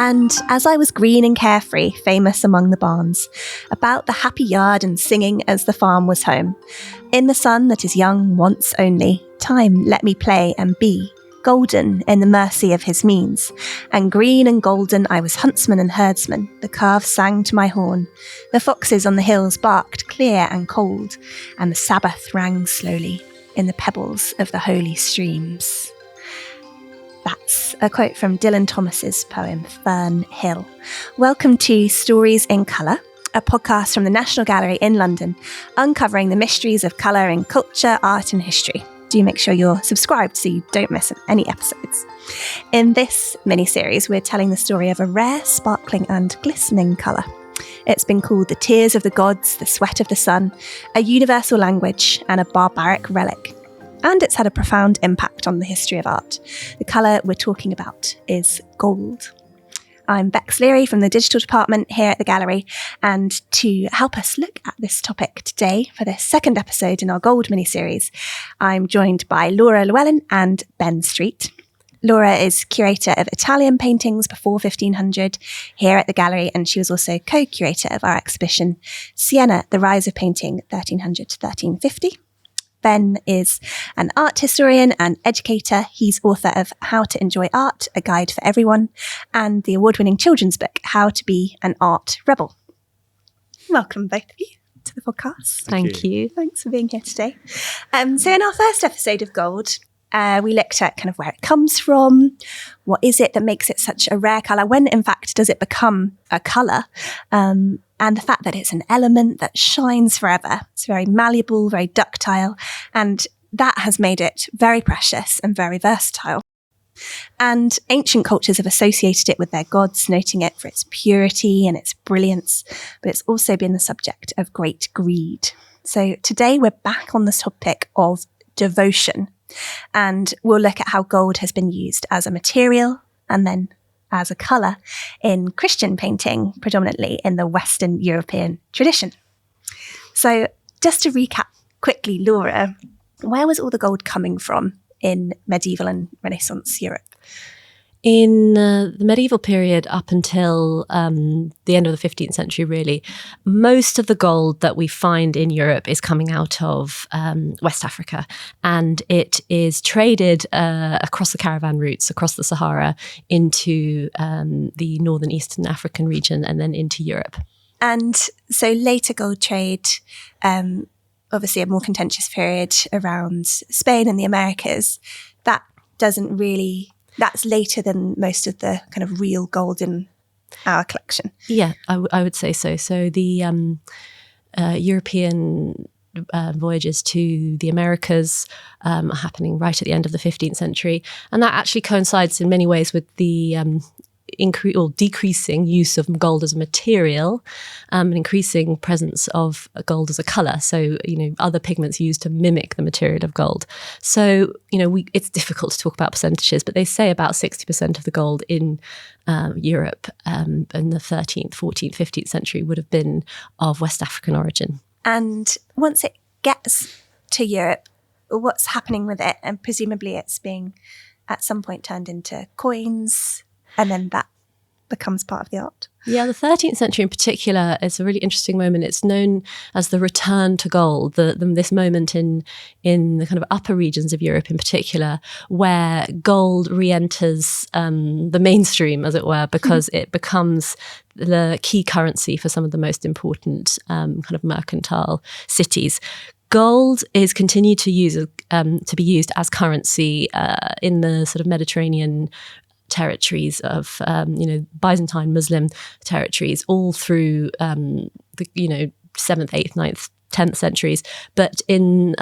And as I was green and carefree, famous among the barns, about the happy yard and singing as the farm was home, in the sun that is young once only, time let me play and be, golden in the mercy of his means. And green and golden I was huntsman and herdsman, the calves sang to my horn, the foxes on the hills barked clear and cold, and the Sabbath rang slowly in the pebbles of the holy streams. That's a quote from Dylan Thomas's poem, Fern Hill. Welcome to Stories in Colour, a podcast from the National Gallery in London, uncovering the mysteries of colour in culture, art and history. Do make sure you're subscribed so you don't miss any episodes. In this mini-series, we're telling the story of a rare, sparkling and glistening colour. It's been called the tears of the gods, the sweat of the sun, a universal language and a barbaric relic. And it's had a profound impact on the history of art. The colour we're talking about is gold. I'm Beks Leary from the digital department here at the gallery, and to help us look at this topic today for this second episode in our gold mini-series, I'm joined by Laura Llewellyn and Ben Street. Laura is curator of Italian paintings before 1500 here at the gallery, and she was also co-curator of our exhibition Siena, The Rise of Painting 1300 to 1350. Ben is an art historian and educator. He's author of How to Enjoy Art, A Guide for Everyone, and the award-winning children's book, How to Be an Art Rebel. Welcome, both of you, to the podcast. Thank you. Thanks for being here today. So in our first episode of Gold, we looked at kind of where it comes from, what is it that makes it such a rare colour, when in fact does it become a colour, and the fact that it's an element that shines forever. It's very malleable, very ductile, and that has made it very precious and very versatile. And ancient cultures have associated it with their gods, noting it for its purity and its brilliance, but it's also been the subject of great greed. So today we're back on this topic of devotion, and we'll look at how gold has been used as a material and then as a colour in Christian painting, predominantly in the Western European tradition. So just to recap quickly, Laura, where was all the gold coming from in medieval and Renaissance Europe? In the medieval period up until the end of the 15th century, really, most of the gold that we find in Europe is coming out of West Africa, and it is traded across the caravan routes, across the Sahara, into the northern Eastern African region and then into Europe. And so later gold trade, obviously a more contentious period around Spain and the Americas, that doesn't really... That's later than most of the kind of real gold in our collection. Yeah, I would say so. So the European voyages to the Americas are happening right at the end of the 15th century. And that actually coincides in many ways with the decreasing use of gold as a material, and increasing presence of gold as a colour. So, other pigments used to mimic the material of gold. So, it's difficult to talk about percentages, but they say about 60% of the gold in Europe in the 13th, 14th, 15th century would have been of West African origin. And once it gets to Europe, what's happening with it? And presumably it's being at some point turned into coins, and then that becomes part of the art. Yeah, the 13th century in particular is a really interesting moment. It's known as the return to gold, this moment in the kind of upper regions of Europe in particular, where gold re-enters the mainstream, as it were, because it becomes the key currency for some of the most important kind of mercantile cities. Gold is continued to be used as currency in the sort of Mediterranean territories of, Byzantine Muslim territories, all through the 7th, 8th, 9th, 10th centuries. But in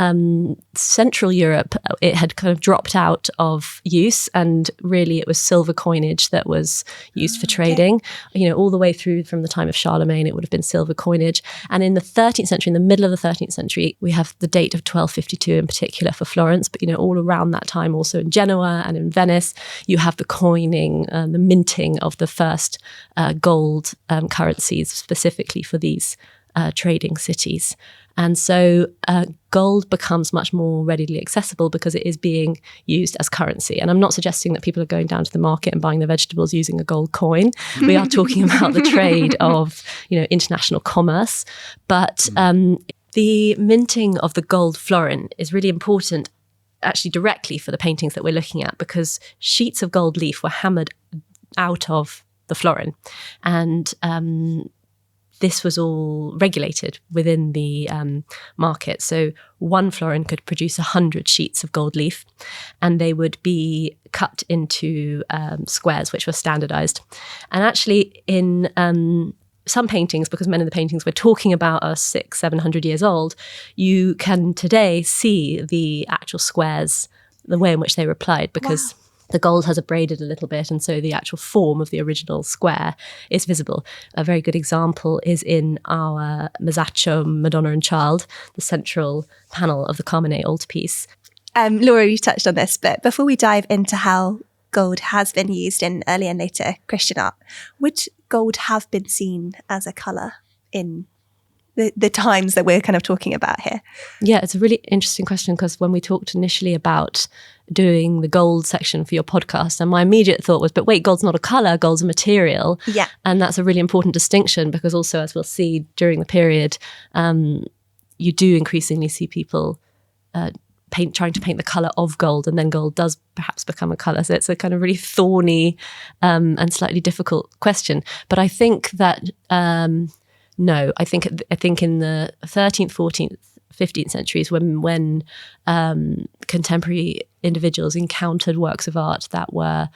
Central Europe, it had kind of dropped out of use, and really it was silver coinage that was used for trading. All the way through from the time of Charlemagne, it would have been silver coinage. And in the 13th century, in the middle of the 13th century, we have the date of 1252 in particular for Florence, but all around that time, also in Genoa and in Venice, you have the coining, the minting of the first gold currencies specifically for these trading cities. And so gold becomes much more readily accessible because it is being used as currency. And I'm not suggesting that people are going down to the market and buying their vegetables using a gold coin. We are talking about the trade of, international commerce. But the minting of the gold florin is really important, actually directly for the paintings that we're looking at, because sheets of gold leaf were hammered out of the florin. And this was all regulated within the market. So one florin could produce 100 sheets of gold leaf, and they would be cut into squares, which were standardized. And actually in some paintings, because many of the paintings we're talking about are 600-700 years old, you can today see the actual squares, the way in which they were applied, because the gold has abraded a little bit, and so the actual form of the original square is visible. A very good example is in our Masaccio Madonna and Child, the central panel of the Carmenet altarpiece. Laura, you touched on this, but before we dive into how gold has been used in early and later Christian art, would gold have been seen as a colour in the times that we're kind of talking about here? Yeah, it's a really interesting question, because when we talked initially about doing the gold section for your podcast, and my immediate thought was, but wait, gold's not a colour, gold's a material. Yeah. And that's a really important distinction, because also, as we'll see during the period, you do increasingly see people trying to paint the colour of gold, and then gold does perhaps become a colour. So it's a kind of really thorny and slightly difficult question. But I think that no, I think in the 13th, 14th, 15th centuries, when contemporary individuals encountered works of art that were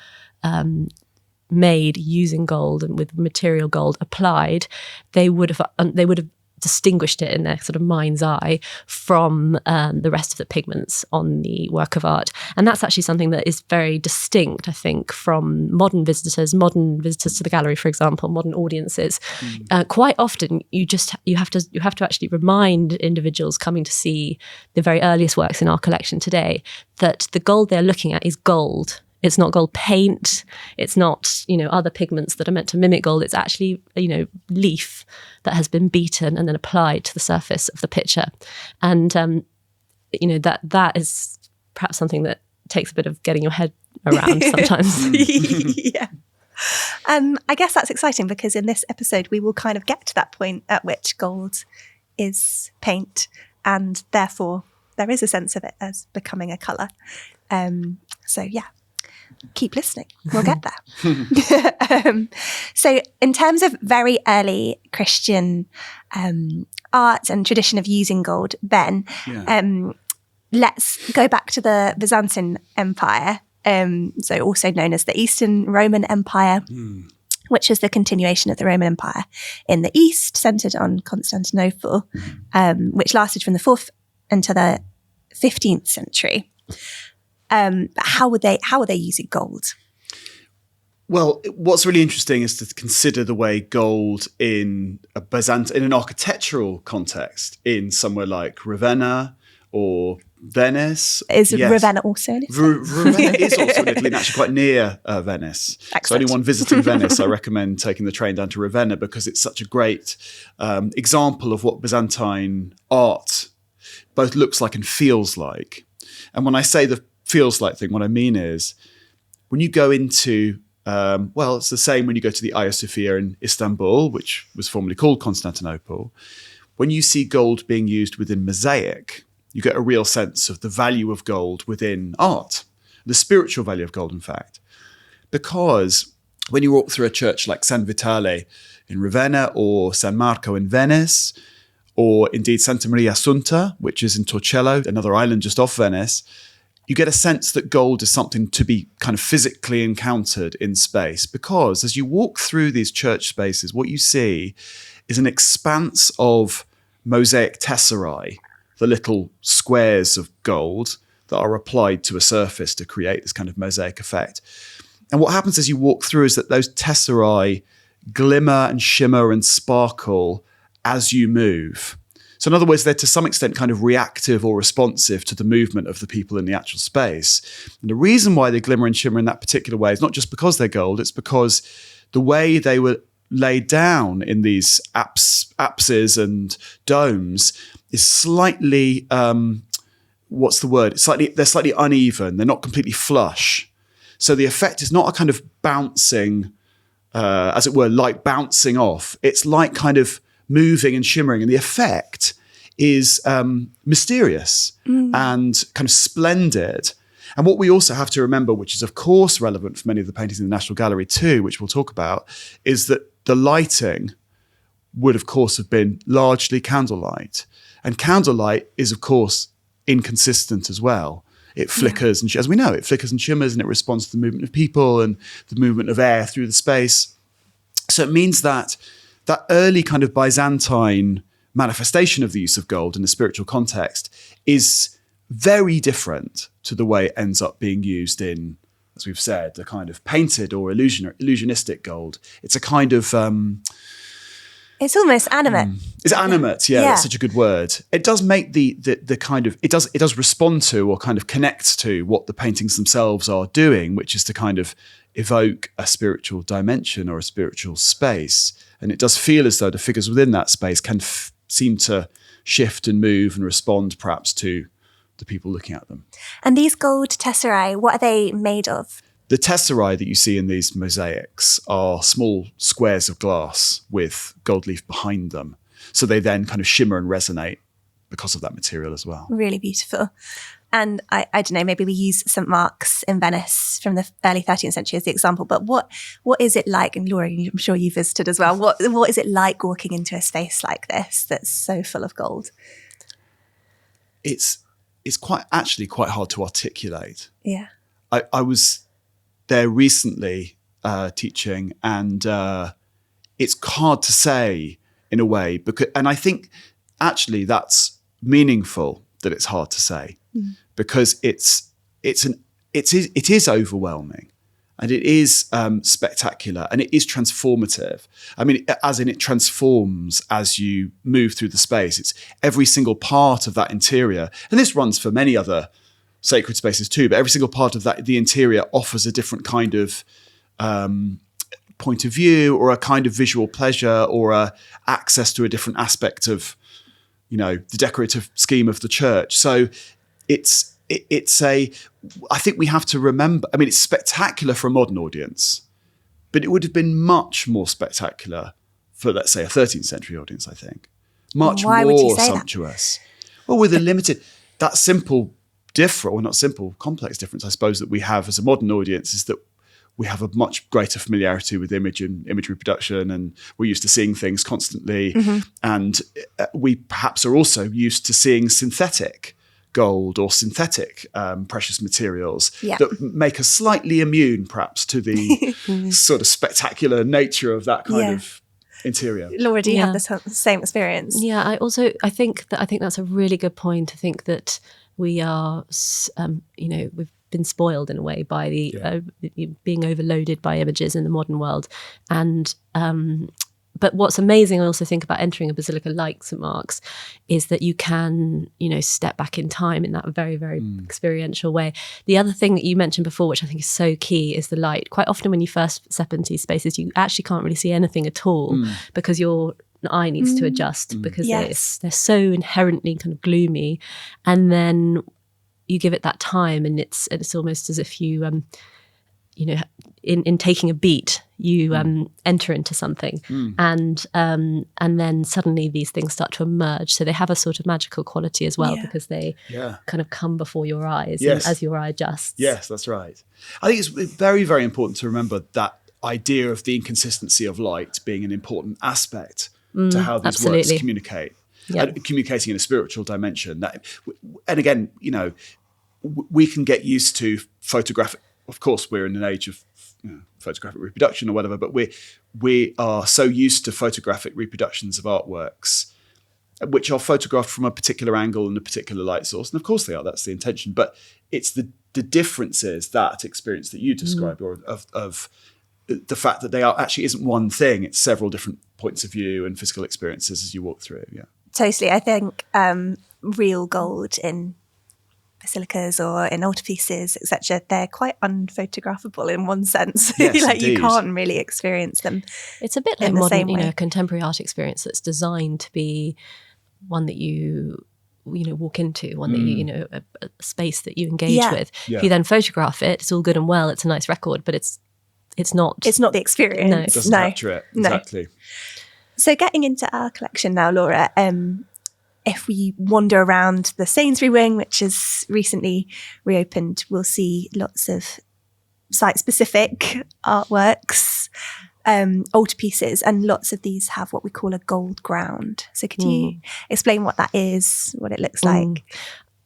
made using gold and with material gold applied, they would have distinguished it in their sort of mind's eye from the rest of the pigments on the work of art. And that's actually something that is very distinct, I think, from modern visitors to the gallery, for example, modern audiences. Quite often you have to actually remind individuals coming to see the very earliest works in our collection today that the gold they're looking at is gold. It's not gold paint. It's not, other pigments that are meant to mimic gold. It's actually, leaf that has been beaten and then applied to the surface of the picture. And, that is perhaps something that takes a bit of getting your head around sometimes. Yeah. I guess that's exciting, because in this episode, we will kind of get to that point at which gold is paint, and therefore there is a sense of it as becoming a colour. So yeah. Keep listening. We'll get there. So in terms of very early Christian art and tradition of using gold, Ben, let's go back to the Byzantine Empire, so also known as the Eastern Roman Empire, which is the continuation of the Roman Empire in the East, centred on Constantinople, which lasted from the 4th until the 15th century. How were they using gold? Well, what's really interesting is to consider the way gold in an architectural context in somewhere like Ravenna or Venice. Is Ravenna also in Italy? Ravenna is also in Italy, and actually quite near Venice. Excellent. So anyone visiting Venice, I recommend taking the train down to Ravenna, because it's such a great example of what Byzantine art both looks like and feels like. And when I say the feels like thing, what I mean is when you go into it's the same when you go to the Hagia Sophia in Istanbul, which was formerly called Constantinople. When you see gold being used within mosaic, you get a real sense of the value of gold within art, the spiritual value of gold, in fact. Because when you walk through a church like San Vitale in Ravenna, or San Marco in Venice, or indeed Santa Maria Assunta, which is in Torcello, another island just off Venice, you get a sense that gold is something to be kind of physically encountered in space, because as you walk through these church spaces, what you see is an expanse of mosaic tesserae, the little squares of gold that are applied to a surface to create this kind of mosaic effect. And what happens as you walk through is that those tesserae glimmer and shimmer and sparkle as you move. So in other words, they're to some extent kind of reactive or responsive to the movement of the people in the actual space. And the reason why they glimmer and shimmer in that particular way is not just because they're gold, it's because the way they were laid down in these apses and domes is slightly, what's the word? They're slightly uneven. They're not completely flush. So the effect is not a kind of bouncing, as it were, light bouncing off. It's like kind of moving and shimmering. And the effect is mysterious and kind of splendid. And what we also have to remember, which is of course relevant for many of the paintings in the National Gallery too, which we'll talk about, is that the lighting would of course have been largely candlelight. And candlelight is of course inconsistent as well. It flickers and, as we know, it flickers and shimmers, and it responds to the movement of people and the movement of air through the space. So it means that that early kind of Byzantine manifestation of the use of gold in a spiritual context is very different to the way it ends up being used in, as we've said, the kind of painted or illusionistic gold. It's a kind of... it's almost animate. It's animate, yeah, that's such a good word. It does make the kind of... It does respond to or kind of connect to what the paintings themselves are doing, which is to kind of evoke a spiritual dimension or a spiritual space. And it does feel as though the figures within that space can seem to shift and move and respond perhaps to the people looking at them. And these gold tesserae, what are they made of? The tesserae that you see in these mosaics are small squares of glass with gold leaf behind them. So they then kind of shimmer and resonate because of that material as well. Really beautiful. And I don't know, maybe we use St. Mark's in Venice from the early 13th century as the example, but what is it like, and Laura, I'm sure you visited as well, what is it like walking into a space like this that's so full of gold? It's quite hard to articulate. Yeah. I was there recently teaching, and it's hard to say in a way, and I think actually that's meaningful that it's hard to say, because it is overwhelming, and it is spectacular, and it is transformative. I mean, as in it transforms as you move through the space. It's every single part of that interior, and this runs for many other sacred spaces too, but every single part of that, the interior, offers a different kind of point of view, or a kind of visual pleasure, or a access to a different aspect of, the decorative scheme of the church. So I think we have to remember, I mean, it's spectacular for a modern audience, but it would have been much more spectacular for, let's say, a 13th century audience, I think. Much more sumptuous. Well, with a limited, that simple complex difference, I suppose, that we have as a modern audience is that we have a much greater familiarity with image and image reproduction, and we're used to seeing things constantly. And we perhaps are also used to seeing synthetic gold or synthetic precious materials that make us slightly immune perhaps to the sort of spectacular nature of that kind of interior. Laura, do you have the same experience? Yeah, I think that's a really good point. I think that we are, we've been spoiled in a way by the being overloaded by images in the modern world. And but what's amazing, I also think, about entering a basilica like St. Mark's is that you can, step back in time in that very, very experiential way. The other thing that you mentioned before, which I think is so key, is the light. Quite often when you first step into these spaces, you actually can't really see anything at all because your eye needs to adjust because they're so inherently kind of gloomy. And then you give it that time, and it's almost as if you, in taking a beat, you enter into something, and then suddenly these things start to emerge. So they have a sort of magical quality as well, because they kind of come before your eyes as your eye adjusts. Yes, that's right. I think it's very, very important to remember that idea of the inconsistency of light being an important aspect to how these works communicate. Communicating in a spiritual dimension. And again, we can get used to photographic. Of course, we're in an age of photographic reproduction or whatever, but we are so used to photographic reproductions of artworks, which are photographed from a particular angle and a particular light source. And of course they are, that's the intention. But it's the differences, that experience that you described, or of the fact that they actually isn't one thing, it's several different points of view and physical experiences as you walk through. Yeah, totally. I think real gold in basilicas or in altarpieces, etc., they're quite unphotographable in one sense. Yes, like indeed. you can't really experience them. It's a bit like in the modern, same way. contemporary art experience that's designed to be one that you walk into, one that a space that you engage with. Yeah. If you then photograph it, it's all good and well. It's a nice record, but it's not. It's not the experience. No. It doesn't capture it. Exactly. So getting into our collection now, Laura, if we wander around the Sainsbury wing, which has recently reopened, we'll see lots of site-specific artworks, altarpieces, and lots of these have what we call a gold ground. So could you explain what that is, what it looks like?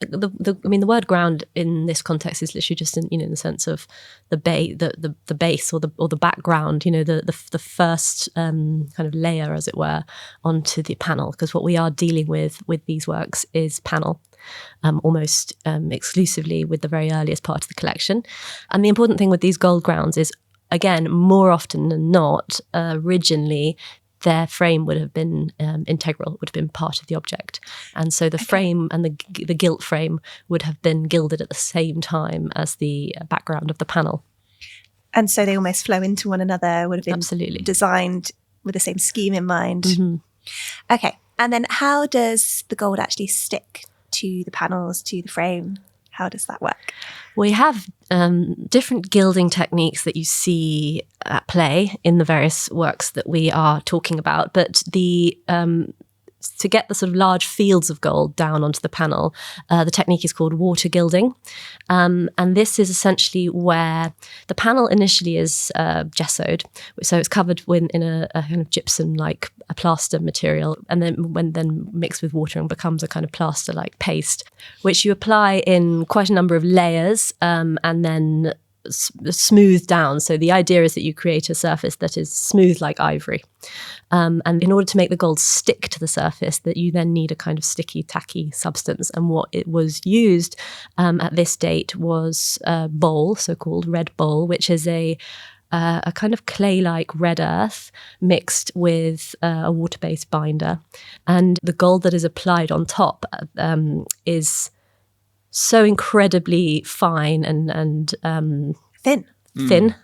The word ground in this context is literally just in the sense of the base or the background, the first kind of layer, as it were, onto the panel. Because what we are dealing with these works is panel, almost exclusively with the very earliest part of the collection. And the important thing with these gold grounds is, again, more often than not, originally their frame would have been integral, would have been part of the object. And so the frame and the gilt frame would have been gilded at the same time as the background of the panel. And so they almost flow into one another, would have been Absolutely designed with the same scheme in mind. Mm-hmm. Okay. And then how does the gold actually stick to the panels, to the frame? How does that work? We have different gilding techniques that you see at play in the various works that we are talking about, but to get the sort of large fields of gold down onto the panel, the technique is called water gilding. And this is essentially where the panel initially is gessoed. So it's covered in a kind of gypsum-like a plaster material, and then mixed with water and becomes a kind of plaster-like paste, which you apply in quite a number of layers and then smooth down. So the idea is that you create a surface that is smooth like ivory. And in order to make the gold stick to the surface, that you then need a kind of sticky, tacky substance. And what it was used at this date was bole, so-called red bole, which is a kind of clay-like red earth mixed with a water-based binder. And the gold that is applied on top is so incredibly fine and thin,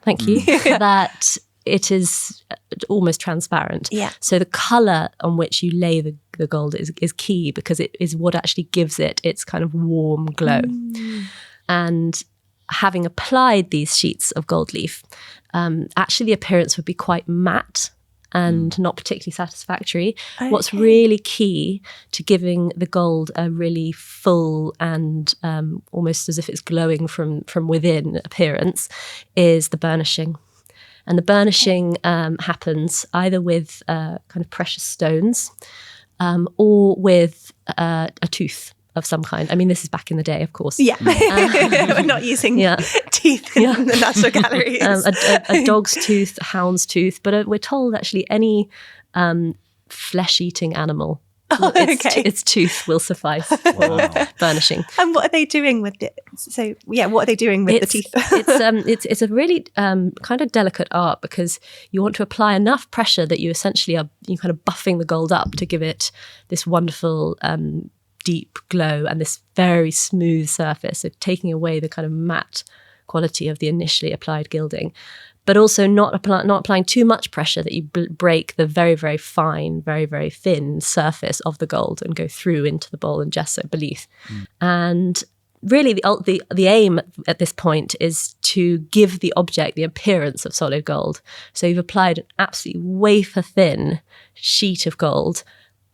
thank you, that it is almost transparent. Yeah. So the colour on which you lay the gold is key, because it is what actually gives it its kind of warm glow. And having applied these sheets of gold leaf, actually the appearance would be quite matte and not particularly satisfactory. Okay. What's really key to giving the gold a really full and almost as if it's glowing from within appearance is the burnishing. And the burnishing happens either with kind of precious stones or with a tooth of some kind. I mean, this is back in the day, of course. Yeah. We're not using teeth in the National Galleries. A dog's tooth, a hound's tooth, but we're told actually any flesh-eating animal, its tooth will suffice for burnishing. And what are they doing with it? So, what are they doing with the teeth? It's a really kind of delicate art, because you want to apply enough pressure that you essentially are kind of buffing the gold up to give it this wonderful deep glow and this very smooth surface, so taking away the kind of matte quality of the initially applied gilding, but also not applying too much pressure that you break the very, very fine, very, very thin surface of the gold and go through into the bowl and gesso beneath. And really the aim at this point is to give the object the appearance of solid gold. So you've applied an absolutely wafer thin sheet of gold,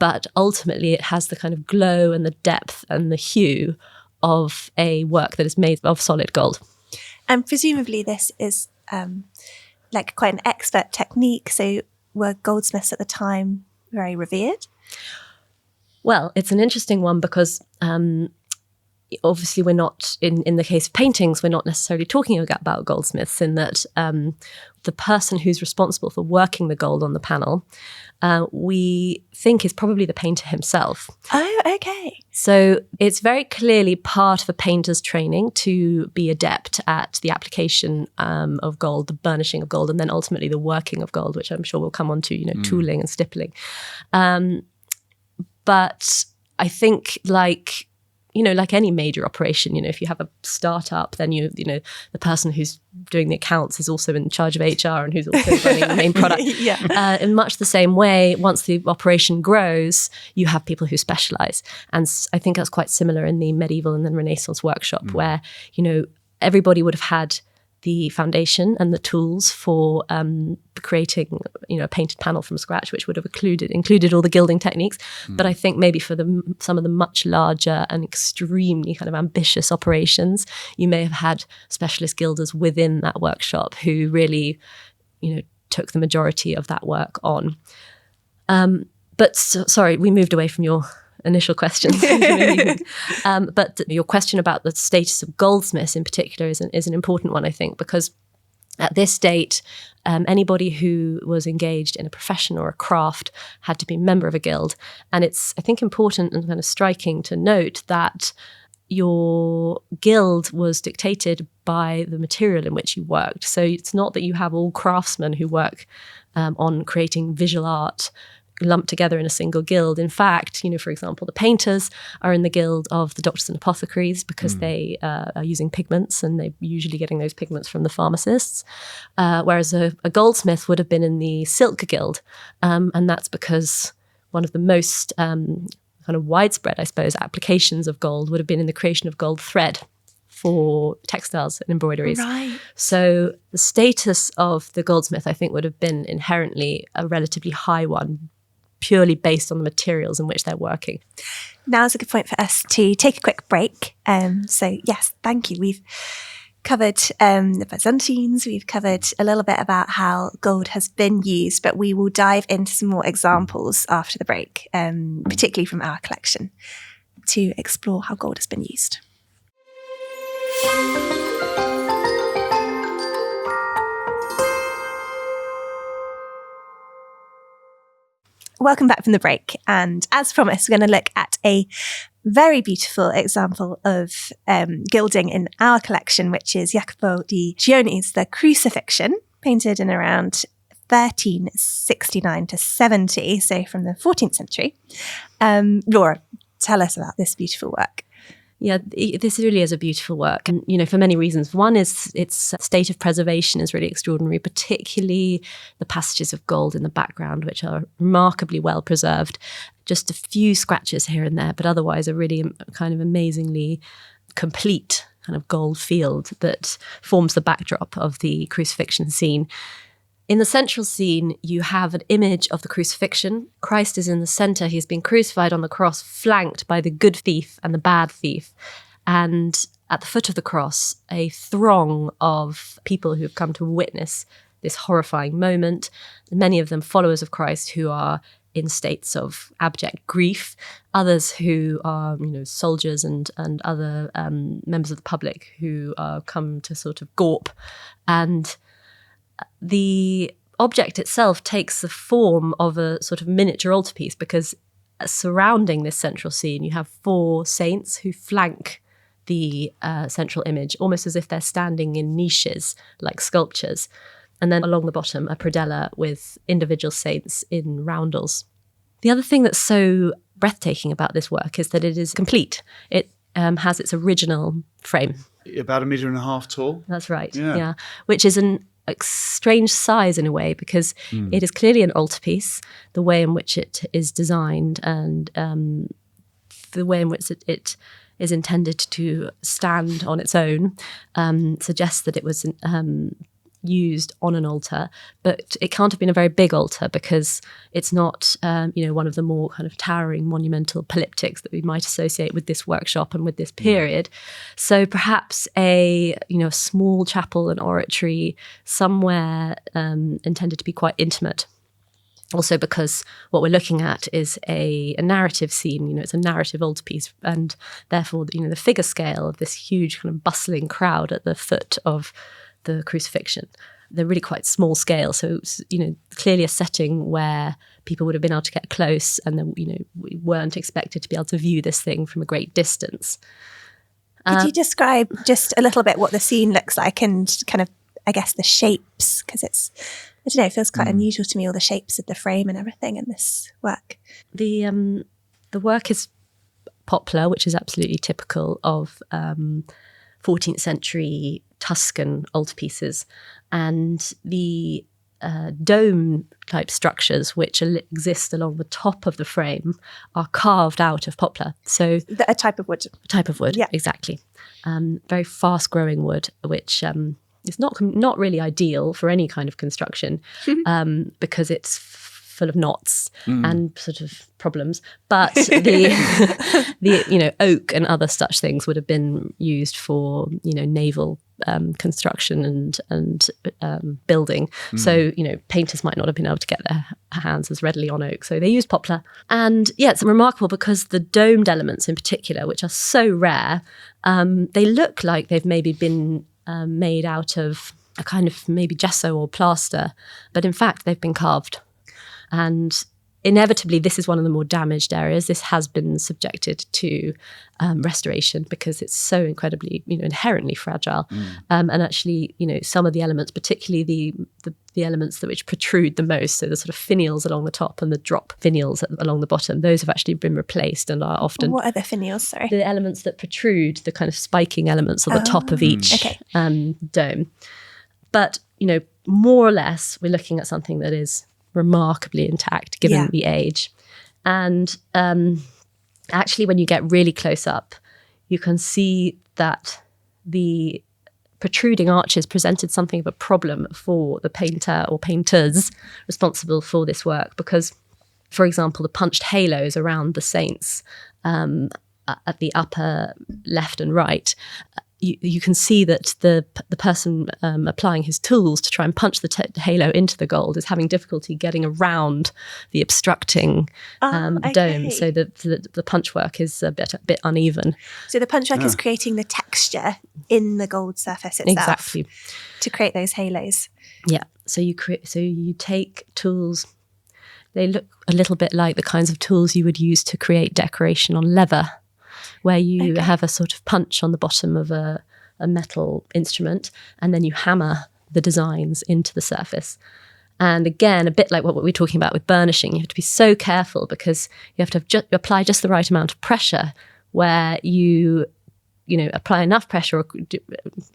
but ultimately it has the kind of glow and the depth and the hue of a work that is made of solid gold. And presumably this is like quite an expert technique. So were goldsmiths at the time very revered? Well, it's an interesting one, because obviously we're not, in the case of paintings, we're not necessarily talking about goldsmiths, in that the person who's responsible for working the gold on the panel, we think is probably the painter himself. Oh, okay. So it's very clearly part of a painter's training to be adept at the application of gold, the burnishing of gold, and then ultimately the working of gold, which I'm sure we'll come on to, tooling and stippling. But I think, like, like any major operation, if you have a startup, then the person who's doing the accounts is also in charge of HR and who's also running the main product. In much the same way, once the operation grows, you have people who specialize. And I think that's quite similar in the medieval and then Renaissance workshop, where, everybody would have had the foundation and the tools for creating, a painted panel from scratch, which would have included all the gilding techniques. But I think maybe for some of the much larger and extremely kind of ambitious operations, you may have had specialist gilders within that workshop who really, took the majority of that work on. Sorry, we moved away from your initial questions. But your question about the status of goldsmiths in particular is an important one, I think, because at this date, anybody who was engaged in a profession or a craft had to be a member of a guild. And it's, I think, important and kind of striking to note that your guild was dictated by the material in which you worked. So it's not that you have all craftsmen who work on creating visual art lumped together in a single guild. In fact, for example, the painters are in the guild of the doctors and apothecaries because they are using pigments, and they're usually getting those pigments from the pharmacists. Whereas a goldsmith would have been in the silk guild. And that's because one of the most kind of widespread, I suppose, applications of gold would have been in the creation of gold thread for textiles and embroideries. Right. So the status of the goldsmith, I think, would have been inherently a relatively high one, purely based on the materials in which they're working. Now's a good point for us to take a quick break. So yes, thank you. We've covered the Byzantines, we've covered a little bit about how gold has been used, but we will dive into some more examples after the break, particularly from our collection, to explore how gold has been used. Welcome back from the break. And as promised, we're going to look at a very beautiful example of gilding in our collection, which is Jacopo di Gioni's The Crucifixion, painted in around 1369 to 70, so from the 14th century. Laura, tell us about this beautiful work. Yeah, this really is a beautiful work. And, for many reasons. One is its state of preservation is really extraordinary, particularly the passages of gold in the background, which are remarkably well preserved. Just a few scratches here and there, but otherwise a really kind of amazingly complete kind of gold field that forms the backdrop of the crucifixion scene. In the central scene, you have an image of the crucifixion. Christ is in the center. He's been crucified on the cross, flanked by the good thief and the bad thief. And at the foot of the cross, a throng of people who have come to witness this horrifying moment, many of them followers of Christ who are in states of abject grief, others who are, soldiers and other members of the public who come to sort of gawp. And the object itself takes the form of a sort of miniature altarpiece, because surrounding this central scene, you have 4 saints who flank the central image, almost as if they're standing in niches like sculptures. And then along the bottom, a predella with individual saints in roundels. The other thing that's so breathtaking about this work is that it is complete. It has its original frame. About 1.5 meters tall. That's right, yeah. Which is a strange size in a way, because it is clearly an altarpiece, the way in which it is designed and the way in which it is intended to stand on its own suggests that it was used on an altar, but it can't have been a very big altar, because it's not one of the more kind of towering monumental polyptychs that we might associate with this workshop and with this period. So perhaps a small chapel and oratory somewhere intended to be quite intimate. Also because what we're looking at is a narrative scene, it's a narrative altarpiece, and therefore the figure scale of this huge kind of bustling crowd at the foot of the crucifixion. They're really quite small scale, so it's, clearly a setting where people would have been able to get close, and then we weren't expected to be able to view this thing from a great distance. Could you describe just a little bit what the scene looks like and kind of, I guess, the shapes? Because it's, I don't know, it feels quite unusual to me, all the shapes of the frame and everything in this work. The work is poplar, which is absolutely typical of 14th century Tuscan altarpieces, and the dome type structures which exist along the top of the frame are carved out of poplar. So a type of wood. Yeah, exactly. Very fast growing wood, which is not really ideal for any kind of construction because it's full of knots and sort of problems. But the oak and other such things would have been used for naval construction and building. So painters might not have been able to get their hands as readily on oak, so they used poplar. And yeah, it's remarkable because the domed elements in particular, which are so rare, they look like they've maybe been made out of a kind of maybe gesso or plaster, but in fact they've been carved. And inevitably, this is one of the more damaged areas. This has been subjected to restoration because it's so incredibly, inherently fragile. And actually, some of the elements, particularly the elements which protrude the most, so the sort of finials along the top and the drop finials along the bottom, those have actually been replaced and are often... What are the finials, sorry? The elements that protrude, the kind of spiking elements on the top of each dome. But, more or less, we're looking at something that is remarkably intact given the age. And actually, when you get really close up, you can see that the protruding arches presented something of a problem for the painter or painters responsible for this work, because, for example, the punched halos around the saints at the upper left and right, you can see that the person applying his tools to try and punch the halo into the gold is having difficulty getting around the obstructing dome, so the punch work is a bit uneven. So the punch work is creating the texture in the gold surface itself. Exactly. To create those halos. Yeah. So you take tools. They look a little bit like the kinds of tools you would use to create decoration on leather, where you have a sort of punch on the bottom of a metal instrument, and then you hammer the designs into the surface. And again, a bit like what we were talking about with burnishing, you have to be so careful because you have to apply just the right amount of pressure, where you apply enough pressure or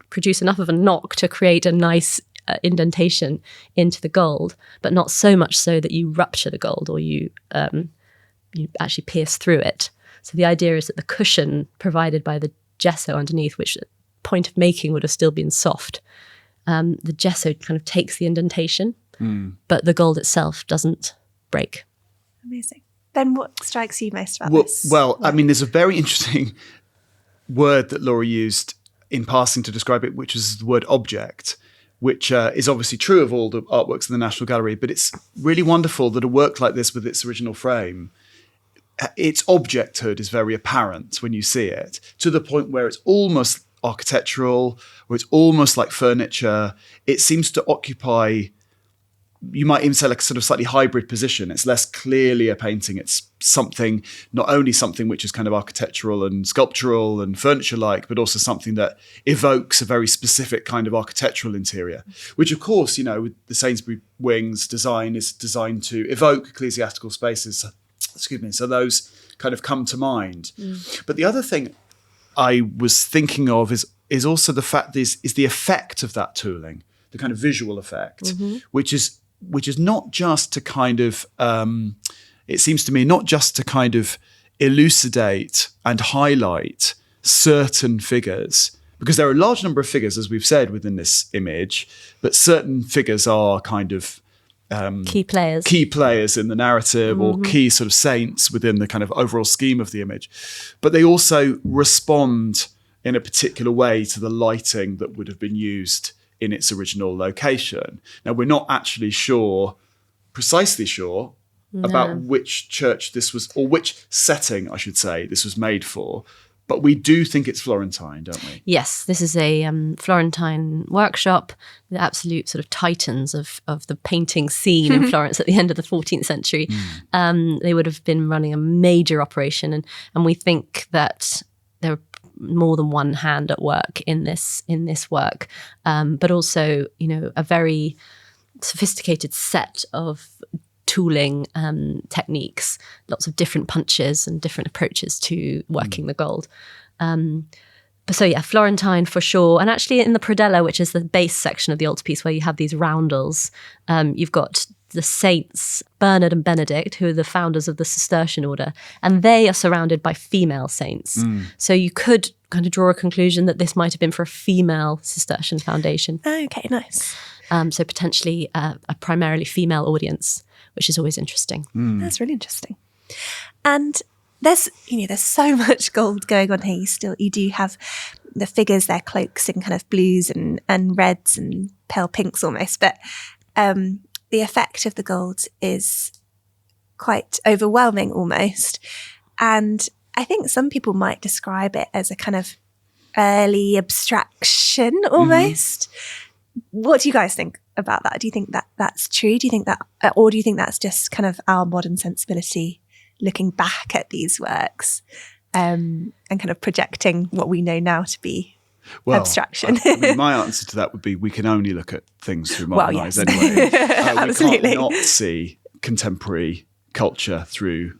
produce enough of a knock to create a nice indentation into the gold, but not so much so that you rupture the gold or you actually pierce through it. So the idea is that the cushion provided by the gesso underneath, which at point of making would have still been soft, the gesso kind of takes the indentation, but the gold itself doesn't break. Amazing. Ben, what strikes you most about this? Well, I mean, there's a very interesting word that Laura used in passing to describe it, which is the word object, which is obviously true of all the artworks in the National Gallery, but it's really wonderful that a work like this with its original frame, its objecthood is very apparent when you see it, to the point where it's almost architectural, or it's almost like furniture. It seems to occupy, you might even say, like a sort of slightly hybrid position. It's less clearly a painting. It's something, not only something which is kind of architectural and sculptural and furniture-like, but also something that evokes a very specific kind of architectural interior, which of course, with the Sainsbury Wings design is designed to evoke ecclesiastical spaces. So those kind of come to mind. But the other thing I was thinking of is also the fact is the effect of that tooling, the kind of visual effect, which is not just to kind of, it seems to me, not just to kind of elucidate and highlight certain figures, because there are a large number of figures, as we've said, within this image, but certain figures are kind of key players in the narrative, or key sort of saints within the kind of overall scheme of the image. But they also respond in a particular way to the lighting that would have been used in its original location. Now, we're not actually precisely sure about which church this was, or which setting, I should say, this was made for. But we do think it's Florentine, don't we? Yes, this is a Florentine workshop, the absolute sort of titans of the painting scene in Florence at the end of the 14th century. They would have been running a major operation, and we think that there are more than one hand at work in this work, but also a very sophisticated set of tooling techniques, lots of different punches and different approaches to working the gold. So yeah, Florentine for sure. And actually in the predella, which is the base section of the altarpiece where you have these roundels, you've got the saints, Bernard and Benedict, who are the founders of the Cistercian order, and they are surrounded by female saints. So you could kind of draw a conclusion that this might have been for a female Cistercian foundation. Okay, nice. So potentially a primarily female audience, which is always interesting. That's really interesting. And there's so much gold going on here. You do have the figures, their cloaks in kind of blues and reds and pale pinks almost, but the effect of the gold is quite overwhelming almost. And I think some people might describe it as a kind of early abstraction almost. What do you guys think about that? Do you think that that's true? Do you think that, or do you think that's just kind of our modern sensibility looking back at these works and kind of projecting what we know now to be abstraction? I mean, my answer to that would be we can only look at things through modern eyes anyway. Absolutely. We can't not see contemporary culture through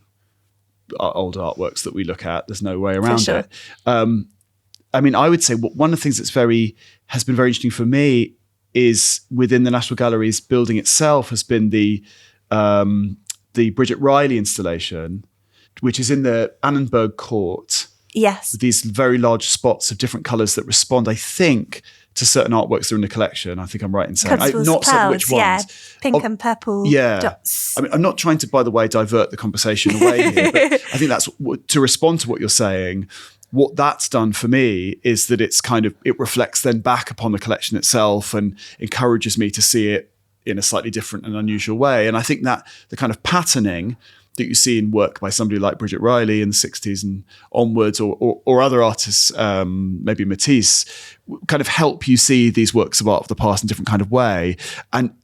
old artworks that we look at. There's no way around it. I mean, I would say one of the things has been very interesting for me is within the National Gallery's building itself has been the Bridget Riley installation, which is in the Annenberg Court. Yes. With these very large spots of different colours that respond, I think, to certain artworks that are in the collection. I think I'm right in saying. I'm not certain which ones. Yeah, pink and purple dots. I mean, I'm not trying to, by the way, divert the conversation away here, but I think that's, to respond to what you're saying, what that's done for me is that it reflects then back upon the collection itself and encourages me to see it in a slightly different and unusual way. And I think that the kind of patterning that you see in work by somebody like Bridget Riley in the 60s and onwards, or other artists, maybe Matisse, kind of help you see these works of art of the past in a different kind of way. And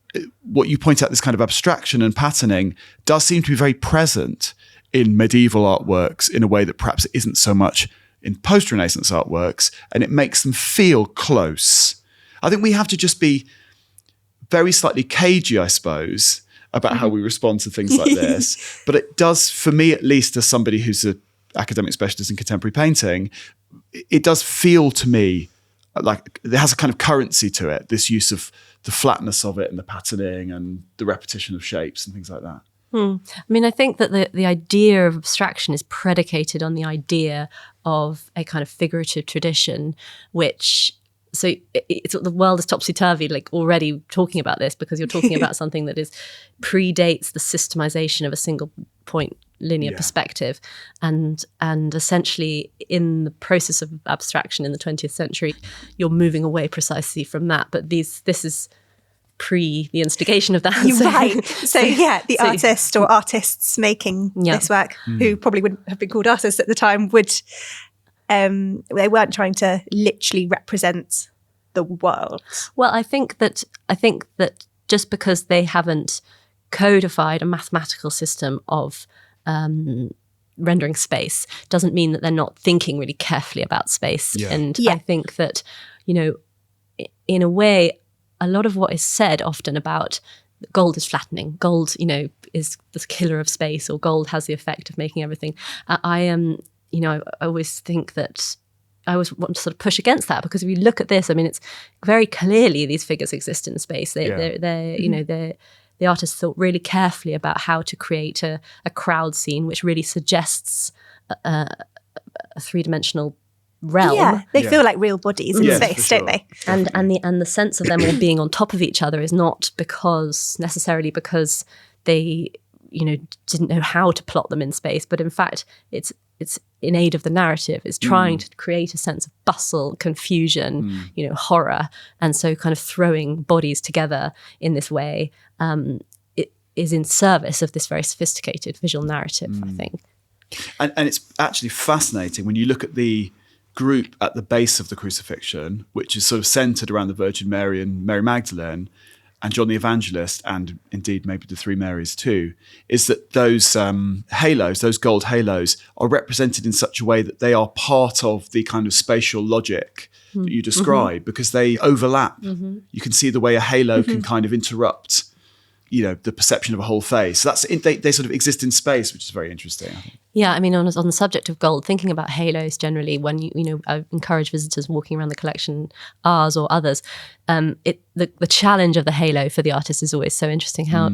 what you point out, this kind of abstraction and patterning, does seem to be very present in medieval artworks in a way that perhaps it isn't so much in post-Renaissance artworks, and it makes them feel close. I think we have to just be very slightly cagey, I suppose, about how we respond to things like this. But it does, for me at least, as somebody who's an academic specialist in contemporary painting, it does feel to me like there has a kind of currency to it, this use of the flatness of it and the patterning and the repetition of shapes and things like that. I mean, I think that the idea of abstraction is predicated on the idea of a kind of figurative tradition, which... So the world is topsy-turvy, like already talking about this, because you're talking about something that predates the systemization of a single point linear perspective. And essentially in the process of abstraction in the 20th century, you're moving away precisely from that. But this is pre the instigation of that. You're right. So the artist or artists making this work, who probably wouldn't have been called artists at the time, would... they weren't trying to literally represent the world. Well, I think that just because they haven't codified a mathematical system of rendering space doesn't mean that they're not thinking really carefully about space. And I think that, in a way, a lot of what is said often about gold is flattening, gold, is the killer of space, or gold has the effect of making everything. I always think that I always want to sort of push against that, because if you look at this, I mean, it's very clearly these figures exist in space. The artists thought really carefully about how to create a crowd scene, which really suggests a three-dimensional realm. Yeah, they feel like real bodies in space, don't they? And the sense of them all being on top of each other is not necessarily because they, didn't know how to plot them in space, but in fact, it's in aid of the narrative. It's trying to create a sense of bustle, confusion, horror. And so kind of throwing bodies together in this way, it is in service of this very sophisticated visual narrative, I think. And it's actually fascinating when you look at the group at the base of the crucifixion, which is sort of centered around the Virgin Mary and Mary Magdalene and John the Evangelist, and indeed maybe the three Marys too, is that those halos, those gold halos, are represented in such a way that they are part of the kind of spatial logic that you describe, because they overlap. You can see the way a halo can kind of interrupt the perception of a whole face. So they sort of exist in space, which is very interesting, I think. Yeah, I mean, on the subject of gold, thinking about halos generally, when I encourage visitors walking around the collection, ours or others, the challenge of the halo for the artist is always so interesting. How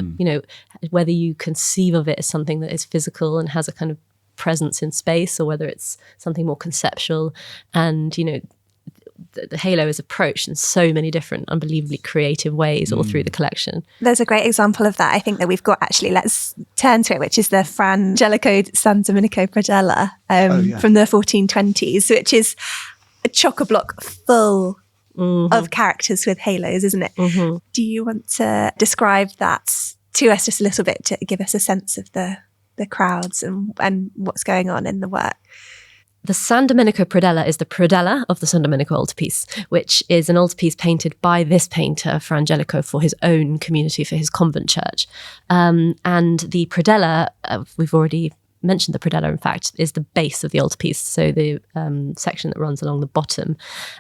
whether you conceive of it as something that is physical and has a kind of presence in space, or whether it's something more conceptual, and the halo is approached in so many different unbelievably creative ways all through the collection. There's a great example of that I think that we've got, actually. Let's turn to it, which is the Fra Angelico San Domenico predella from the 1420s, which is a chock-a-block full of characters with halos, isn't it? Mm-hmm. Do you want to describe that to us just a little bit, to give us a sense of the crowds and what's going on in the work? The San Domenico predella is the predella of the San Domenico altarpiece, which is an altarpiece painted by this painter, Fra Angelico, for his own community, for his convent church. And the predella, we've already mentioned the predella, in fact, is the base of the altarpiece, so the section that runs along the bottom.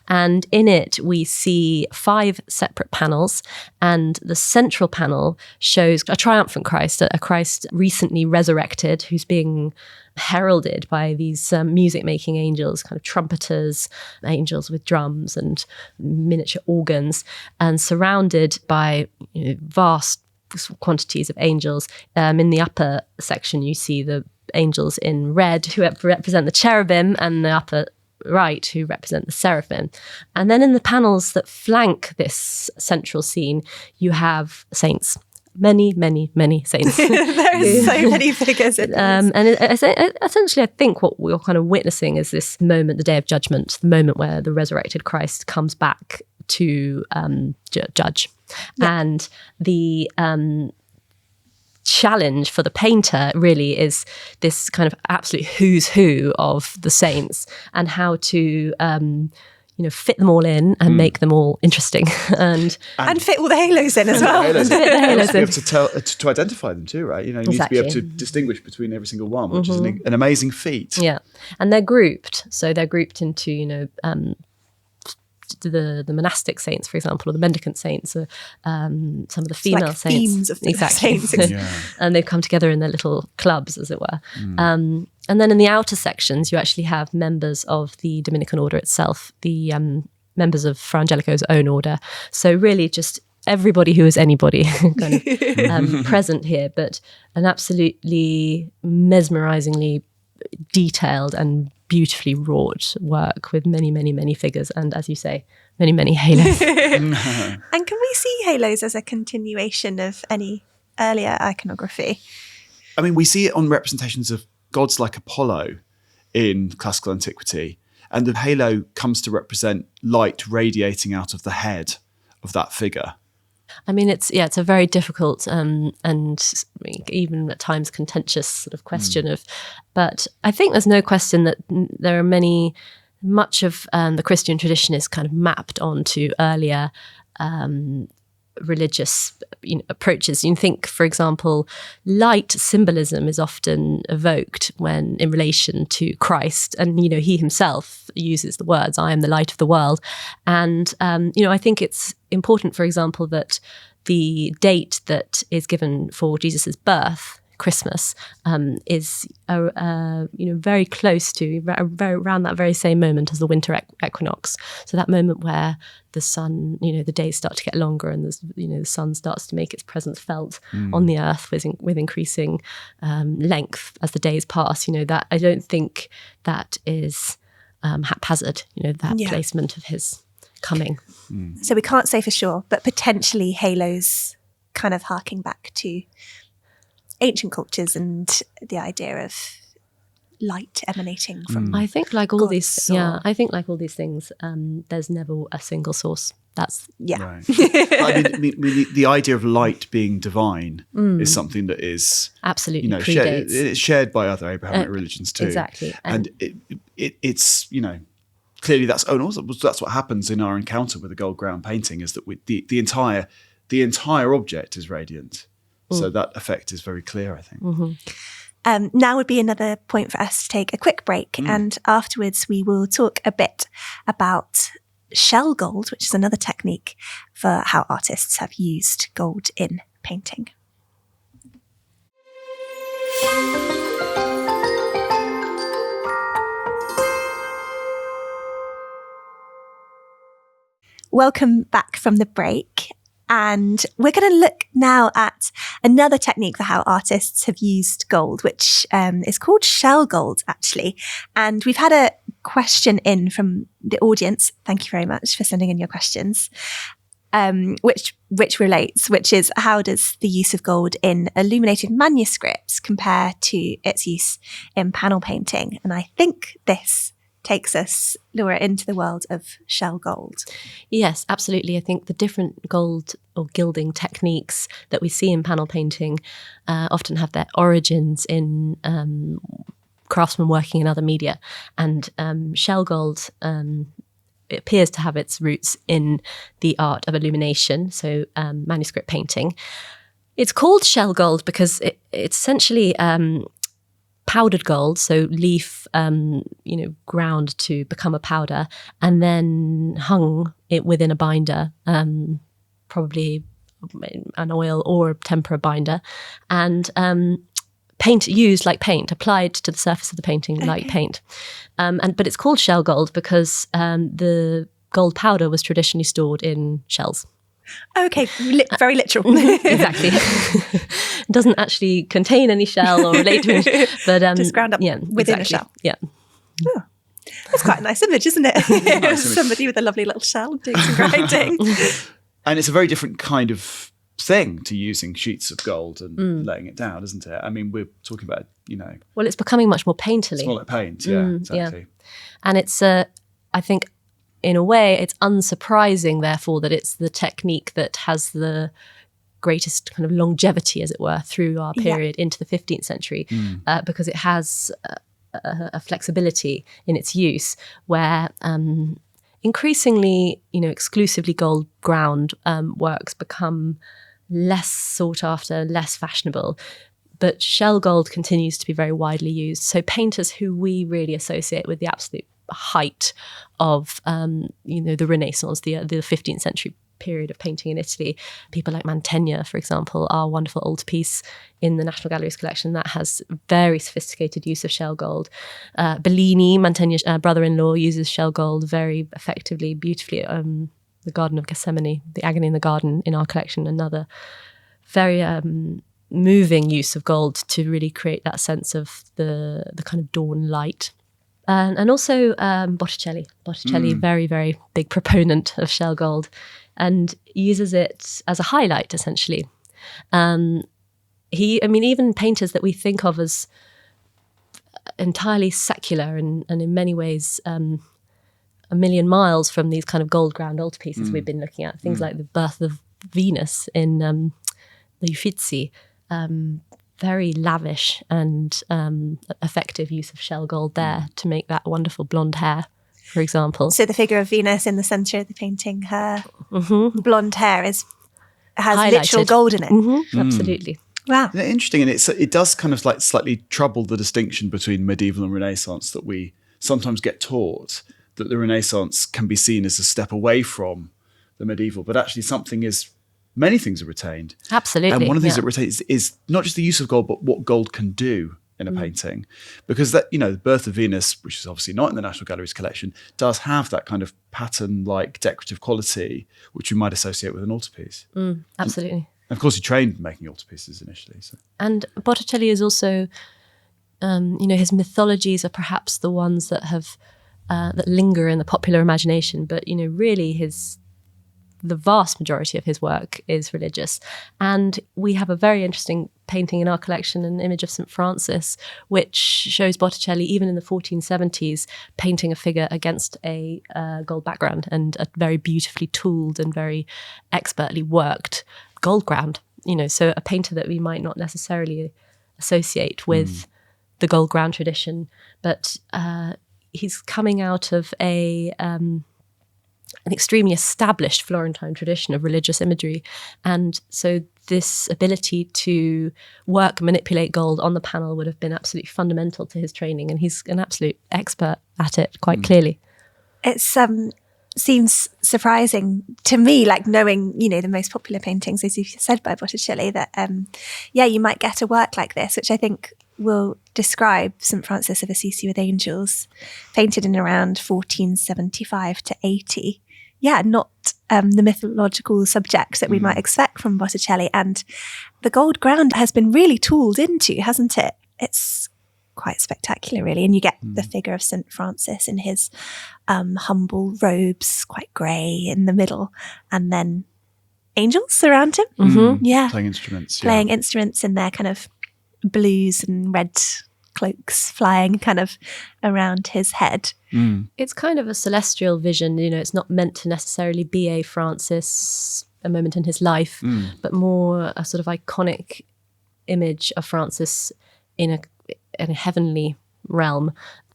And in it, we see 5 separate panels, and the central panel shows a triumphant Christ, a Christ recently resurrected, who's being heralded by these music-making angels, kind of trumpeters, angels with drums and miniature organs, and surrounded by vast quantities of angels. In the upper section, you see the angels in red who represent the cherubim, and the upper right who represent the seraphim. And then in the panels that flank this central scene, you have saints. Many, many, many saints. There are so many figures in this. And essentially, I think what we're kind of witnessing is this moment, the Day of Judgment, the moment where the resurrected Christ comes back to judge. Yeah. And the challenge for the painter really is this kind of absolute who's who of the saints, and how to fit them all in and make them all interesting, and fit all the halos in as well. Fit the halos in. Be able to identify them too, right? You need to be able to distinguish between every single one, which is an amazing feat. Yeah, and they're grouped. So they're grouped into the monastic saints, for example, or the mendicant saints, or some of the female saints. Themes of the saints. And they've come together in their little clubs, as it were. And then in the outer sections, you actually have members of the Dominican order itself, the members of Fra Angelico's own order. So really just everybody who is anybody kind of present here, but an absolutely mesmerizingly detailed and beautifully wrought work with many, many, many figures, and, as you say, many, many halos. And can we see halos as a continuation of any earlier iconography? I mean, we see it on representations of gods like Apollo in classical antiquity, and the halo comes to represent light radiating out of the head of that figure. I mean, it's a very difficult and even at times contentious sort of question but I think there's no question that there are much of the Christian tradition is kind of mapped onto earlier religious approaches. You think, for example, light symbolism is often evoked when in relation to Christ, and he himself uses the words, "I am the light of the world." And I think it's important, for example, that the date that is given for Jesus's birth, Christmas, is very close to around that very same moment as the winter equinox. So that moment where the sun, the days start to get longer, and the sun starts to make its presence felt on the earth with increasing length as the days pass. That I don't think that is haphazard. That placement of his coming. So we can't say for sure, but potentially halos kind of harking back to ancient cultures and the idea of light emanating from. I think like all these things, there's never a single source. That's Right. I mean, the idea of light being divine is something that is absolutely it's shared by other Abrahamic religions too. Exactly, and it's clearly that's what happens in our encounter with the gold ground painting, is that the entire object is radiant. So that effect is very clear, I think. Now would be another point for us to take a quick break, and afterwards we will talk a bit about shell gold, which is another technique for how artists have used gold in painting. Welcome back from the break. And we're going to look now at another technique for how artists have used gold, which is called shell gold, actually. And we've had a question in from the audience. Thank you very much for sending in your questions, which relates, which is, how does the use of gold in illuminated manuscripts compare to its use in panel painting? And I think this takes us, Laura, into the world of shell gold. Yes, absolutely. I think the different gold or gilding techniques that we see in panel painting often have their origins in craftsmen working in other media. And shell gold it appears to have its roots in the art of illumination, so manuscript painting. It's called shell gold because it's essentially powdered gold, so leaf, ground to become a powder, and then hung it within a binder, probably an oil or tempera binder, and paint used like paint, applied to the surface of the painting like paint. But it's called shell gold because the gold powder was traditionally stored in shells. Okay, very literal. Exactly. It doesn't actually contain any shell or relate to it, but just ground up within a shell. Yeah. Oh, that's quite a nice image, isn't it? Somebody with a lovely little shell doing some grinding. And it's a very different kind of thing to using sheets of gold and laying it down, isn't it? I mean, we're talking about, Well, it's becoming much more painterly. It's more like paint, yeah, exactly. Yeah. And it's, I think, in a way, it's unsurprising, therefore, that it's the technique that has the greatest kind of longevity, as it were, through our period into the 15th century, because it has a flexibility in its use where increasingly, exclusively gold ground works become less sought after, less fashionable. But shell gold continues to be very widely used. So painters who we really associate with the absolute height of the Renaissance, the 15th century period of painting in Italy, people like Mantegna, for example, our wonderful altarpiece in the National Gallery's collection that has very sophisticated use of shell gold. Bellini, Mantegna's brother-in-law, uses shell gold very effectively, beautifully. The Garden of Gethsemane, the Agony in the Garden in our collection, another very moving use of gold to really create that sense of the kind of dawn light. And also Botticelli. Very, very big proponent of shell gold and uses it as a highlight, essentially. Even painters that we think of as entirely secular and in many ways a million miles from these kind of gold ground altarpieces we've been looking at, things like the Birth of Venus in the Uffizi, very lavish and effective use of shell gold there to make that wonderful blonde hair, for example. So the figure of Venus in the centre of the painting, her blonde hair has highlighted. Literal gold in it. Absolutely. Wow. Interesting. And it does kind of like slightly trouble the distinction between medieval and Renaissance that we sometimes get taught, that the Renaissance can be seen as a step away from the medieval, but actually many things are retained. Absolutely. And one of the things that retains is not just the use of gold, but what gold can do in a painting. Because that, the Birth of Venus, which is obviously not in the National Gallery's collection, does have that kind of pattern-like decorative quality, which you might associate with an altarpiece. Absolutely. And of course, he trained making altarpieces initially. So. And Botticelli is also, his mythologies are perhaps the ones that have that linger in the popular imagination, but really the vast majority of his work is religious. And we have a very interesting painting in our collection, an image of St. Francis, which shows Botticelli, even in the 1470s, painting a figure against a gold background and a very beautifully tooled and very expertly worked gold ground. So a painter that we might not necessarily associate with the gold ground tradition, but he's coming out of an extremely established Florentine tradition of religious imagery. And so this ability to manipulate gold on the panel would have been absolutely fundamental to his training. And he's an absolute expert at it, quite clearly. It seems surprising to me, like knowing, the most popular paintings, as you said, by Botticelli, that, you might get a work like this, which I think will describe St. Francis of Assisi with angels, painted in around 1475 to 80. Yeah, not the mythological subject that we might expect from Botticelli. And the gold ground has been really tooled into, hasn't it? It's quite spectacular, really. And you get the figure of St. Francis in his humble robes, quite grey in the middle, and then angels around him. Mm-hmm. Yeah. Playing instruments. Playing instruments in their kind of blues and red cloaks flying kind of around his head. It's kind of a celestial vision. It's not meant to necessarily be a Francis, a moment in his life, but more a sort of iconic image of Francis in a heavenly realm.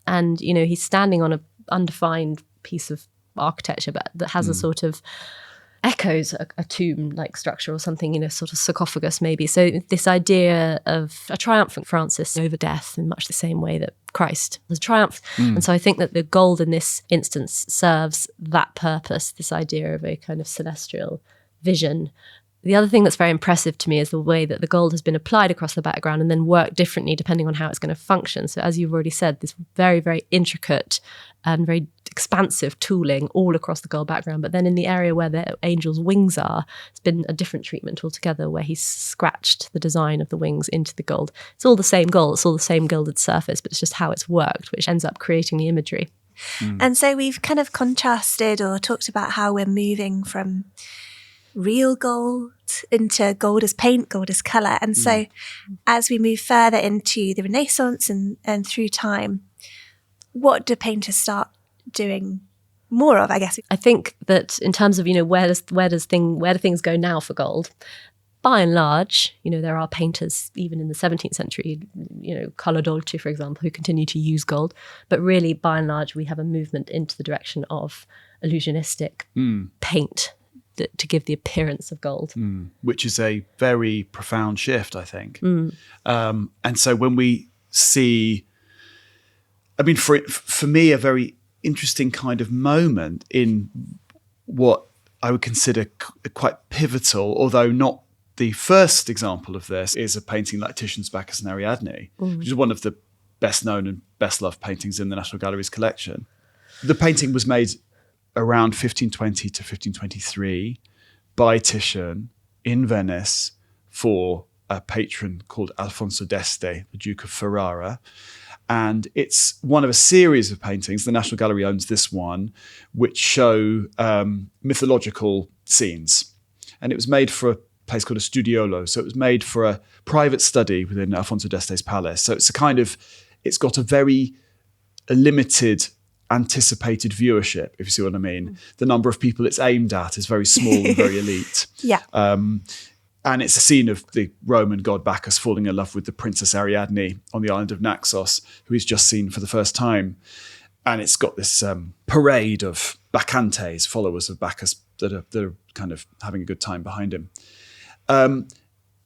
And, he's standing on an undefined piece of architecture, but that has a sort of echoes a tomb-like structure or something, sort of sarcophagus maybe. So this idea of a triumphant Francis over death in much the same way that Christ was triumphed. And so I think that the gold in this instance serves that purpose, this idea of a kind of celestial vision. The other thing that's very impressive to me is the way that the gold has been applied across the background and then worked differently depending on how it's going to function. So as you've already said, this very, very intricate and very expansive tooling all across the gold background. But then in the area where the angel's wings are, it's been a different treatment altogether, where he's scratched the design of the wings into the gold. It's all the same gold, it's all the same gilded surface, but it's just how it's worked, which ends up creating the imagery. And so we've kind of contrasted or talked about how we're moving from real gold into gold as paint, gold as colour. And so as we move further into the Renaissance and through time, what do painters start doing more of, I guess? I think that in terms of, where do things go now for gold? By and large, there are painters, even in the 17th century, Colour Dolce, for example, who continue to use gold. But really, by and large, we have a movement into the direction of illusionistic paint to give the appearance of gold. Which is a very profound shift, I think. And so when we see, for me, a very interesting kind of moment in what I would consider quite pivotal, although not the first example of this, is a painting like Titian's Bacchus and Ariadne, which is one of the best known and best loved paintings in the National Gallery's collection. The painting was made around 1520 to 1523 by Titian in Venice for a patron called Alfonso d'Este, the Duke of Ferrara. And it's one of a series of paintings, the National Gallery owns this one, which show mythological scenes. And it was made for a place called a studiolo. So it was made for a private study within Alfonso d'Este's palace. So it's got a very limited anticipated viewership, if you see what I mean. The number of people it's aimed at is very small and very elite. Yeah. And it's a scene of the Roman god Bacchus falling in love with the Princess Ariadne on the island of Naxos, who he's just seen for the first time. And it's got this parade of Bacchantes, followers of Bacchus, that are kind of having a good time behind him. And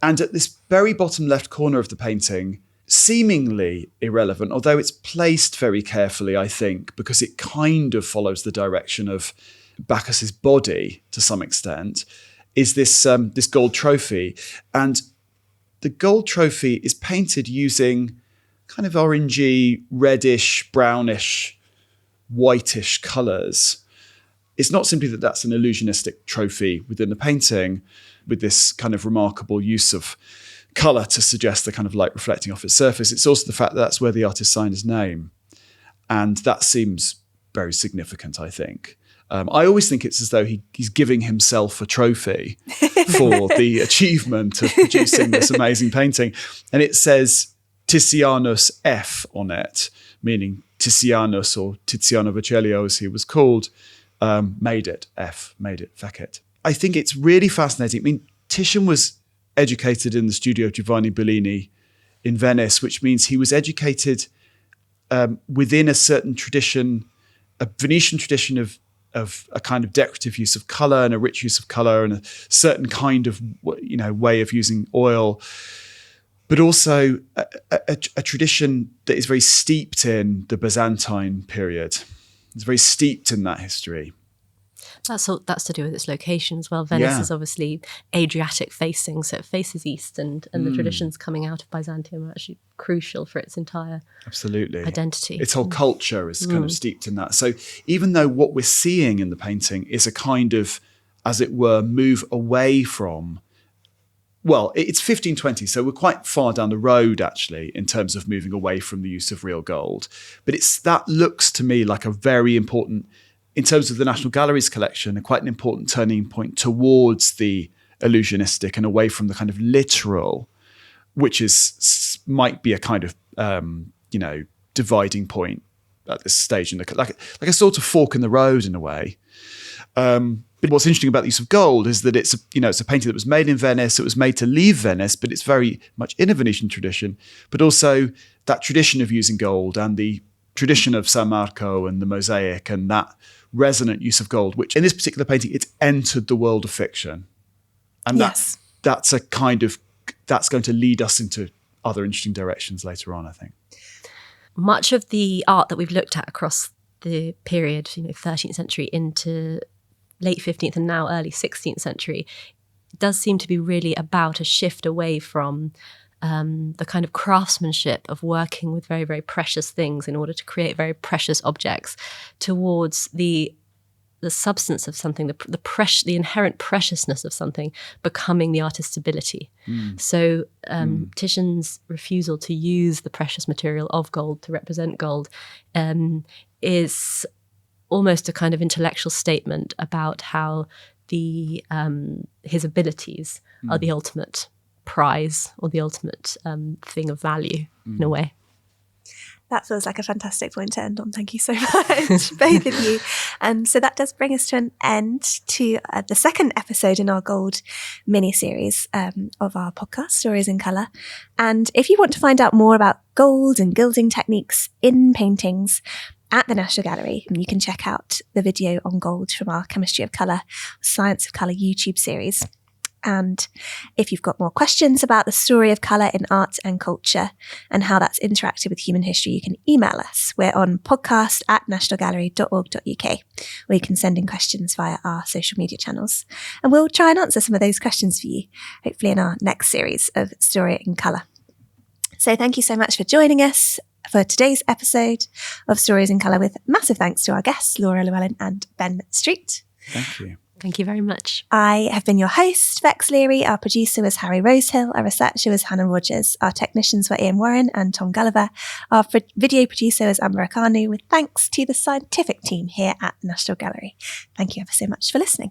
at this very bottom left corner of the painting, seemingly irrelevant, although it's placed very carefully, I think, because it kind of follows the direction of Bacchus's body to some extent, is this gold trophy. And the gold trophy is painted using kind of orangey, reddish, brownish, whitish colours. It's not simply that that's an illusionistic trophy within the painting with this kind of remarkable use of colour to suggest the kind of light reflecting off its surface. It's also the fact that that's where the artist signed his name. And that seems very significant, I think. I always think it's as though he's giving himself a trophy for the achievement of producing this amazing painting. And it says Titianus F on it, meaning Titianus, or Tiziano Vecellio as he was called, made it, feck it. I think it's really fascinating. I mean, Titian was educated in the studio of Giovanni Bellini in Venice, which means he was educated within a certain tradition, a Venetian tradition of a kind of decorative use of colour and a rich use of colour and a certain kind of way of using oil, but also a tradition that is very steeped in the Byzantine period. It's very steeped in that history. That's to do with its location as well. Venice Yeah. is obviously Adriatic facing, so it faces east, and the traditions coming out of Byzantium are actually crucial for its entire Absolutely. identity. Its whole culture is kind of steeped in that. So even though what we're seeing in the painting is a kind of, as it were, move away from, well, it's 1520, so we're quite far down the road, actually, in terms of moving away from the use of real gold. But that looks to me like a very important, in terms of the National Gallery's collection, quite an important turning point towards the illusionistic and away from the kind of literal, which might be a kind of dividing point at this stage, in like a sort of fork in the road in a way. But what's interesting about the use of gold is that it's a painting that was made in Venice. It was made to leave Venice, but it's very much in a Venetian tradition. But also that tradition of using gold and the tradition of San Marco and the mosaic and that resonant use of gold, which in this particular painting, it's entered the world of fiction. And Yes. that's going to lead us into other interesting directions later on, I think. Much of the art that we've looked at across the period, 13th century into late 15th and now early 16th century, does seem to be really about a shift away from the kind of craftsmanship of working with very, very precious things in order to create very precious objects, towards the substance of something, the inherent preciousness of something becoming the artist's ability. So Titian's refusal to use the precious material of gold to represent gold is almost a kind of intellectual statement about how his abilities are the ultimate prize, or the ultimate thing of value in a way. That feels like a fantastic point to end on. Thank you so much, both of you. So that does bring us to an end to the second episode in our gold mini-series of our podcast, Stories in Colour. And if you want to find out more about gold and gilding techniques in paintings at the National Gallery, you can check out the video on gold from our Chemistry of Colour, Science of Colour YouTube series. And if you've got more questions about the story of colour in art and culture and how that's interacted with human history, you can email us. We're on podcast@nationalgallery.org.uk, or you can send in questions via our social media channels. And we'll try and answer some of those questions for you, hopefully in our next series of Story in Colour. So thank you so much for joining us for today's episode of Stories in Colour, with massive thanks to our guests, Laura Llewellyn and Ben Street. Thank you. Thank you very much. I have been your host, Beks Leary. Our producer was Harry Rosehill. Our researcher was Hannah Rogers. Our technicians were Ian Warren and Tom Gulliver. Our video producer was Amber Akaunu, with thanks to the scientific team here at the National Gallery. Thank you ever so much for listening.